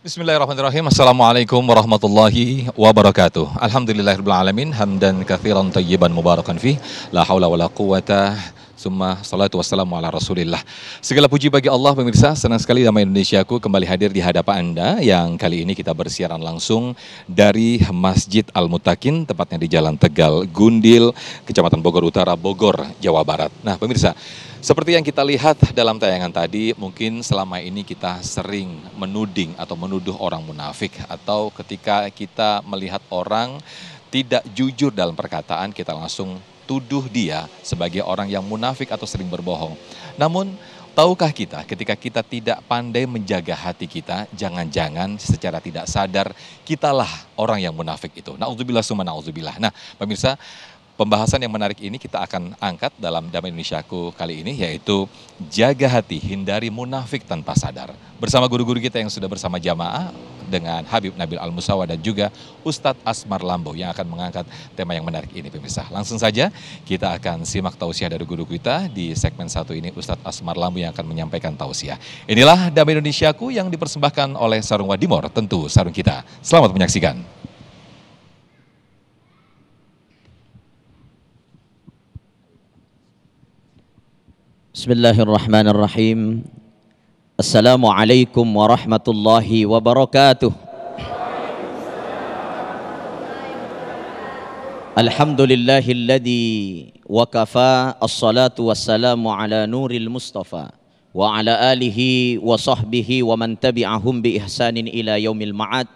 Bismillahirrahmanirrahim. Assalamualaikum warahmatullahi wabarakatuh. Alhamdulillahirabbil alamin hamdan katsiran thayyiban mubarakan fih. La haula wala quwata summa salatu wassalamu ala Rasulillah. Segala puji bagi Allah pemirsa. Senang sekali Damai Indonesiaku kembali hadir di hadapan Anda yang kali ini kita bersiaran langsung dari Masjid Al-Mutakin, tepatnya di Jalan Tegal Gundil, Kecamatan Bogor Utara, Bogor, Jawa Barat. Nah, pemirsa, seperti yang kita lihat dalam tayangan tadi, mungkin selama ini kita sering menuding atau menuduh orang munafik, atau ketika kita melihat orang tidak jujur dalam perkataan, kita langsung tuduh dia sebagai orang yang munafik atau sering berbohong. Namun, tahukah kita ketika kita tidak pandai menjaga hati kita, jangan-jangan secara tidak sadar kitalah orang yang munafik itu. Na'udzubillah summa na'udzubillah. Nah, pemirsa, pembahasan yang menarik ini kita akan angkat dalam Damai Indonesiaku kali ini, yaitu jaga hati, hindari munafik tanpa sadar. Bersama guru-guru kita yang sudah bersama jamaah dengan Habib Nabil Al-Musawa dan juga Ustadz Asmar Lambo yang akan mengangkat tema yang menarik ini pemirsa. Langsung saja kita akan simak tausiah dari guru kita di segmen satu ini, Ustadz Asmar Lambo yang akan menyampaikan tausiah. Inilah Damai Indonesiaku yang dipersembahkan oleh Sarung Wadimor, tentu sarung kita. Selamat menyaksikan. Bismillahirrahmanirrahim. Assalamualaikum warahmatullahi wabarakatuh. Alhamdulillahilladzi wa kafa, assalatu wassalamu ala nuril mustafa wa ala alihi wa sahbihi wa man tabi'ahum bi ihsanin ila yaumil ma'ad.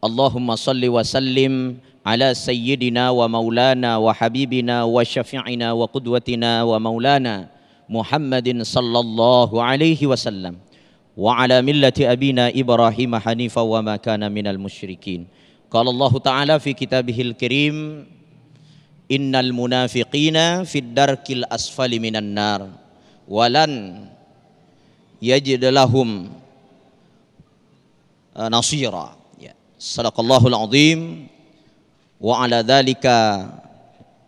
Allahumma salli wa sallim ala sayyidina wa maulana wa habibina wa syafi'ina wa qudwatina wa maulana Muhammadin sallallahu alaihi wasallam wa ala millati abina Ibrahim hanifa wa ma kana minal musyrikin. Qala Allah Ta'ala fi kitabihil kirim, innal munafiqina fid darkil asfali minan nar walan yajid lahum nasira. Ya. Sadaqallahul azim wa ala dzalika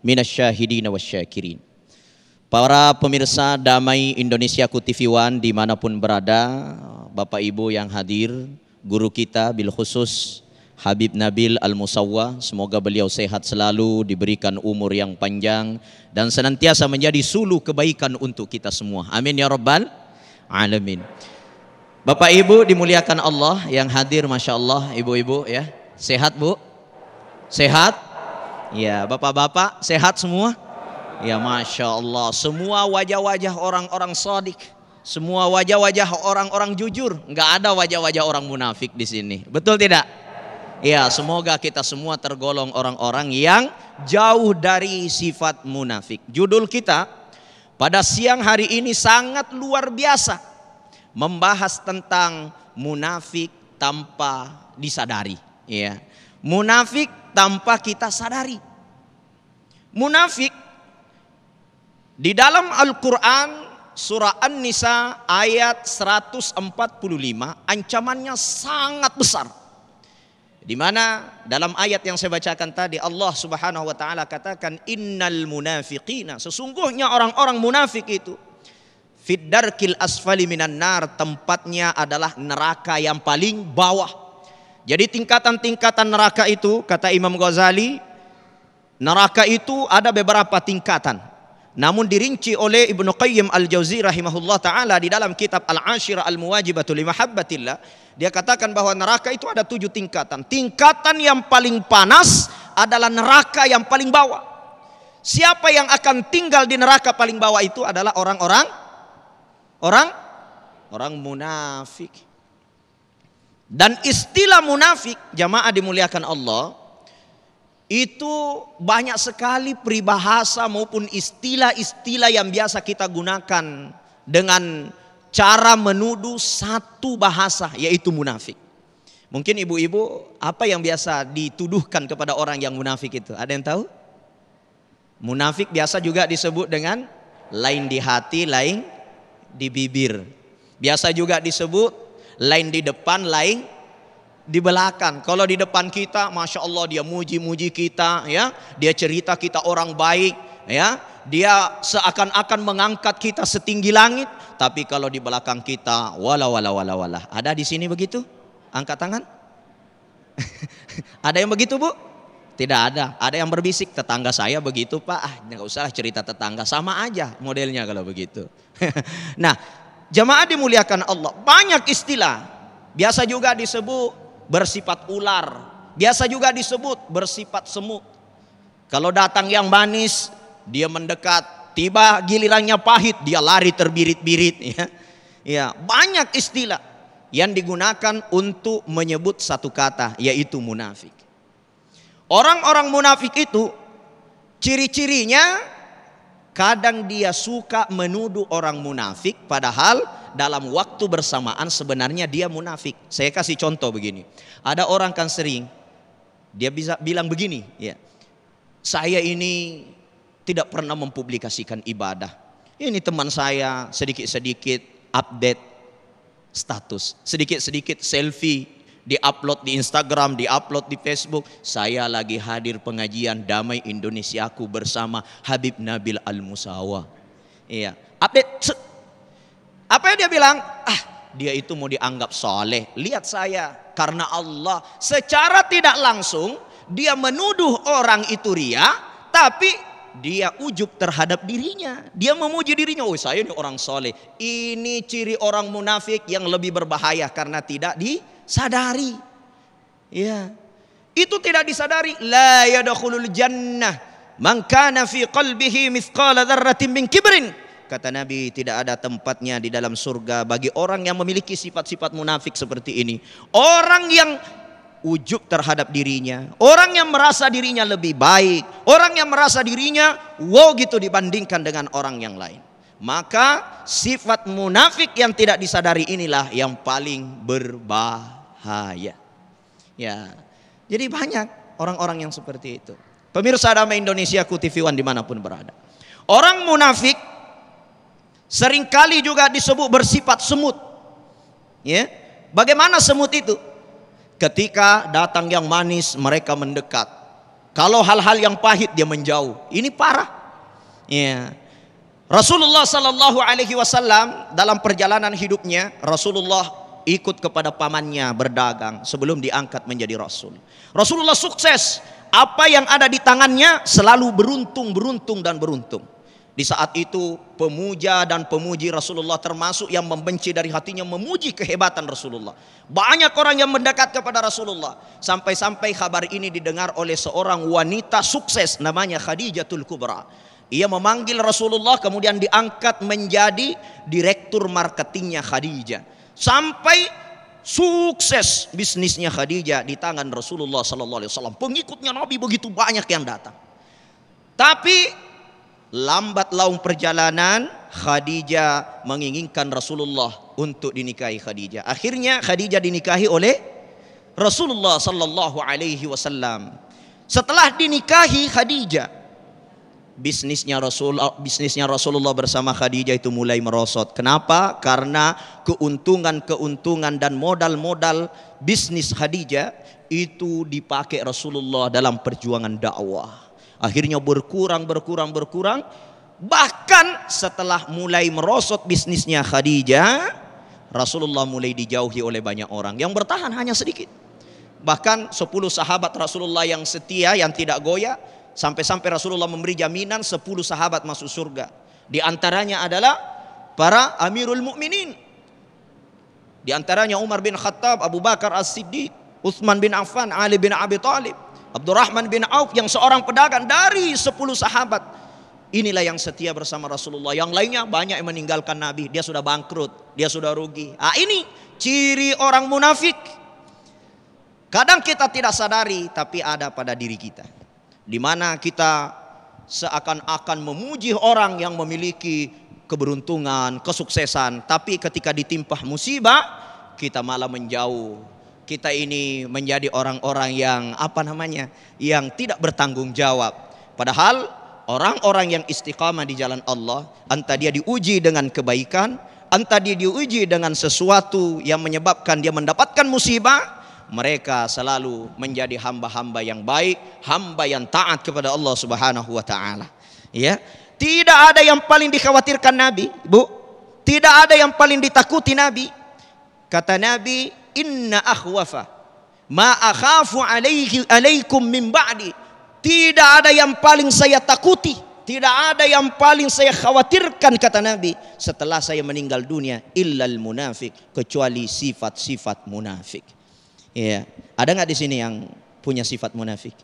minasyahidin wasyakirin. Para pemirsa Damai Indonesiaku TV One dimanapun berada, Bapak Ibu yang hadir, guru kita bil khusus Habib Nabil Al-Musawwa, semoga beliau sehat selalu, diberikan umur yang panjang dan senantiasa menjadi suluh kebaikan untuk kita semua. Amin ya rabbal alamin. Bapak Ibu dimuliakan Allah yang hadir, Masya Allah, ibu-ibu ya, sehat Bu? Sehat? Ya, bapak-bapak sehat semua? Ya Masya Allah, semua wajah-wajah orang-orang shadiq, semua wajah-wajah orang-orang jujur, nggak ada wajah-wajah orang munafik di sini, betul tidak? Ya, semoga kita semua tergolong orang-orang yang jauh dari sifat munafik. Judul kita pada siang hari ini sangat luar biasa, membahas tentang munafik tanpa disadari. Ya, munafik tanpa kita sadari. Munafik di dalam Al-Quran surah An-Nisa ayat 145 ancamannya sangat besar. Di mana dalam ayat yang saya bacakan tadi Allah Subhanahu wa taala katakan innal munafiqina, sesungguhnya orang-orang munafik itu fid darkil asfali minan nar, tempatnya adalah neraka yang paling bawah. Jadi tingkatan-tingkatan neraka itu, kata Imam Ghazali, neraka itu ada beberapa tingkatan. Namun dirinci oleh Ibnu Qayyim Al-Jauzi rahimahullah ta'ala di dalam kitab Al-Ashirah Al-Muwajibatu li Mahabbatillah, dia katakan bahwa neraka itu ada 7 tingkatan. Tingkatan yang paling panas adalah neraka yang paling bawah. Siapa yang akan tinggal di neraka paling bawah itu adalah orang munafik. Dan istilah munafik, jamaah dimuliakan Allah, itu banyak sekali peribahasa maupun istilah-istilah yang biasa kita gunakan dengan cara menuduh satu bahasa, yaitu munafik. Mungkin ibu-ibu, apa yang biasa dituduhkan kepada orang yang munafik itu? Ada yang tahu? Munafik biasa juga disebut dengan lain di hati, lain di bibir. Biasa juga disebut lain di depan, lain di belakang. Kalau di depan kita, Masya Allah, dia muji-muji kita, ya, dia cerita kita orang baik, ya, dia seakan-akan mengangkat kita setinggi langit. Tapi kalau di belakang kita, wala. Ada di sini begitu? Angkat tangan. Ada yang begitu, Bu? Tidak ada. Ada yang berbisik, tetangga saya begitu, Pak. Nggak usah cerita tetangga, sama aja modelnya kalau begitu. Nah, jamaah dimuliakan Allah, banyak istilah. Biasa juga disebut bersifat ular, biasa juga disebut bersifat semut. Kalau datang yang manis, dia mendekat. Tiba gilirannya pahit, dia lari terbirit-birit. Ya, banyak istilah yang digunakan untuk menyebut satu kata, yaitu munafik. Orang-orang munafik itu ciri-cirinya kadang dia suka menuduh orang munafik, padahal dalam waktu bersamaan sebenarnya dia munafik. Saya kasih contoh begini. Ada orang kan sering dia bisa bilang begini, ya, saya ini tidak pernah mempublikasikan ibadah. Ini teman saya sedikit-sedikit update status, sedikit-sedikit selfie, di-upload di Instagram, di-upload di Facebook. Saya lagi hadir pengajian Damai Indonesiaku bersama Habib Nabil Al-Musawa. Iya, update. Apa yang dia bilang? Dia itu mau dianggap soleh. Lihat saya, karena Allah. Secara tidak langsung dia menuduh orang itu ria, tapi dia ujub terhadap dirinya. Dia memuji dirinya. Oh, saya ini orang soleh. Ini ciri orang munafik yang lebih berbahaya karena tidak disadari. Ya, itu tidak disadari. La yadkhulul jannah man kana fi qalbihi mithqala dzarratin min kibrin. Kata Nabi, tidak ada tempatnya di dalam surga bagi orang yang memiliki sifat-sifat munafik seperti ini. Orang yang ujub terhadap dirinya, orang yang merasa dirinya lebih baik, orang yang merasa dirinya wow gitu dibandingkan dengan orang yang lain. Maka sifat munafik yang tidak disadari inilah yang paling berbahaya. Ya, jadi banyak orang-orang yang seperti itu. Pemirsa Damai Indonesiaku TV One dimanapun berada, orang munafik seringkali juga disebut bersifat semut. Ya, bagaimana semut itu? Ketika datang yang manis mereka mendekat. Kalau hal-hal yang pahit dia menjauh. Ini parah. Ya. Rasulullah Sallallahu Alaihi Wasallam dalam perjalanan hidupnya, Rasulullah ikut kepada pamannya berdagang sebelum diangkat menjadi Rasul. Rasulullah sukses. Apa yang ada di tangannya selalu beruntung, beruntung dan beruntung. Di saat itu pemuja dan pemuji Rasulullah, termasuk yang membenci dari hatinya, memuji kehebatan Rasulullah. Banyak orang yang mendekat kepada Rasulullah. Sampai-sampai kabar ini didengar oleh seorang wanita sukses namanya Khadijatul Kubra. Ia memanggil Rasulullah, kemudian diangkat menjadi direktur marketingnya Khadijah. Sampai sukses bisnisnya Khadijah di tangan Rasulullah SAW. Pengikutnya Nabi begitu banyak yang datang. Tapi lambat laun perjalanan, Khadijah menginginkan Rasulullah untuk dinikahi Khadijah. Akhirnya Khadijah dinikahi oleh Rasulullah Sallallahu Alaihi Wasallam. Setelah dinikahi Khadijah, bisnisnya Rasulullah bersama Khadijah itu mulai merosot. Kenapa? Karena keuntungan dan modal bisnis Khadijah itu dipakai Rasulullah dalam perjuangan dakwah. Akhirnya berkurang. Bahkan setelah mulai merosot bisnisnya Khadijah, Rasulullah mulai dijauhi oleh banyak orang. Yang bertahan hanya sedikit. Bahkan 10 sahabat Rasulullah yang setia, yang tidak goyah, sampai-sampai Rasulullah memberi jaminan 10 sahabat masuk surga. Di antaranya adalah para Amirul Mukminin. Di antaranya Umar bin Khattab, Abu Bakar As-Siddiq, Utsman bin Affan, Ali bin Abi Thalib, Abdurrahman bin Auf, yang seorang pedagang dari 10 sahabat. Inilah yang setia bersama Rasulullah. Yang lainnya banyak yang meninggalkan Nabi. Dia sudah bangkrut, dia sudah rugi. Ini ciri orang munafik. Kadang kita tidak sadari, tapi ada pada diri kita. Di mana kita seakan-akan memuji orang yang memiliki keberuntungan, kesuksesan. Tapi ketika ditimpa musibah, kita malah menjauh. Kita ini menjadi orang-orang yang yang tidak bertanggung jawab. Padahal orang-orang yang istiqamah di jalan Allah, entah dia diuji dengan kebaikan, entah dia diuji dengan sesuatu yang menyebabkan dia mendapatkan musibah, mereka selalu menjadi hamba-hamba yang baik, hamba yang taat kepada Allah Subhanahu wa taala. Ya, tidak ada yang paling dikhawatirkan Nabi, Bu. Tidak ada yang paling ditakuti Nabi. Kata Nabi, inna akhwafa ma akhafu alaikum min ba'di. Tidak ada yang paling saya takuti, tidak ada yang paling saya khawatirkan, kata Nabi, setelah saya meninggal dunia, illal munafik, kecuali sifat-sifat munafik. Ya, ada nggak di sini yang punya sifat munafik?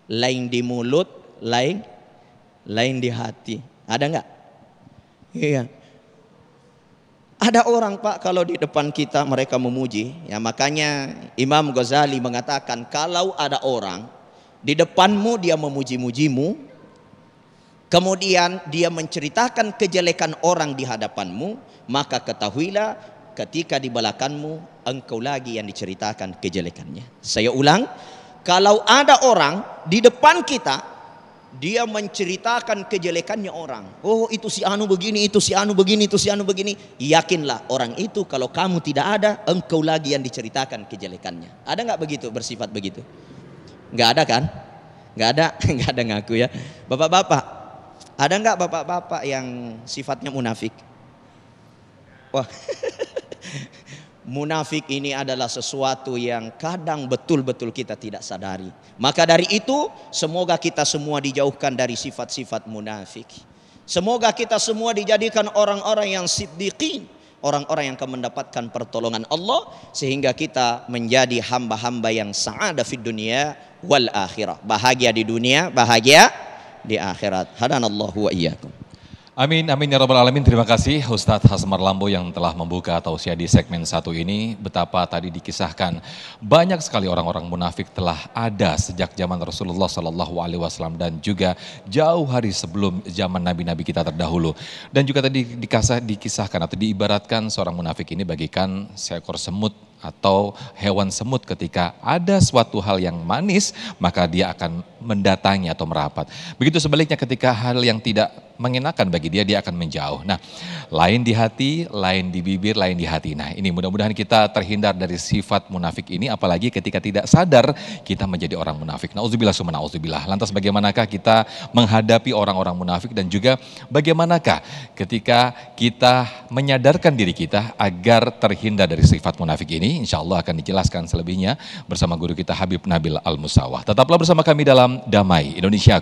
Lain di mulut, lain di hati. Ada nggak? Iya. Ada orang, Pak, kalau di depan kita mereka memuji, ya makanya Imam Ghazali mengatakan kalau ada orang di depanmu dia memuji-mujimu, kemudian dia menceritakan kejelekan orang di hadapanmu, maka ketahuilah ketika di belakangmu engkau lagi yang diceritakan kejelekannya. Saya ulang, kalau ada orang di depan kita dia menceritakan kejelekannya orang, oh itu si anu begini, itu si anu begini, itu si anu begini, yakinlah orang itu kalau kamu tidak ada, engkau lagi yang diceritakan kejelekannya. Ada nggak begitu, bersifat begitu? Nggak ada kan? Nggak ada, nggak ada ngaku ya. Bapak-bapak, ada nggak bapak-bapak yang sifatnya munafik? Wah, munafik ini adalah sesuatu yang kadang betul-betul kita tidak sadari. Maka dari itu, semoga kita semua dijauhkan dari sifat-sifat munafik. Semoga kita semua dijadikan orang-orang yang siddiqin, orang-orang yang akan mendapatkan pertolongan Allah, sehingga kita menjadi hamba-hamba yang sa'adah fid dunia wal akhirah. Bahagia di dunia, bahagia di akhirat. Hadanallahu wa iyyakum. Amin, amin ya rabbal alamin. Terima kasih Ustadz Hasmar Lambo yang telah membuka tausiah di segmen 1 ini. Betapa tadi dikisahkan banyak sekali orang-orang munafik telah ada sejak zaman Rasulullah SAW dan juga jauh hari sebelum zaman nabi-nabi kita terdahulu. Dan juga tadi dikisahkan atau diibaratkan seorang munafik ini bagikan seekor semut atau hewan semut. Ketika ada suatu hal yang manis, maka dia akan mendatangi atau merapat. Begitu sebaliknya ketika hal yang tidak mengenakan bagi dia, dia akan menjauh. Nah, lain di hati, lain di bibir, lain di hati. Nah, ini mudah-mudahan kita terhindar dari sifat munafik ini, apalagi ketika tidak sadar kita menjadi orang munafik. Nauzubillah summa nauzubillah. Lantas bagaimanakah kita menghadapi orang-orang munafik, dan juga bagaimanakah ketika kita menyadarkan diri kita agar terhindar dari sifat munafik ini? Insya Allah akan dijelaskan selebihnya bersama guru kita Habib Nabil Al-Musawah. Tetaplah bersama kami dalam Damai Indonesia.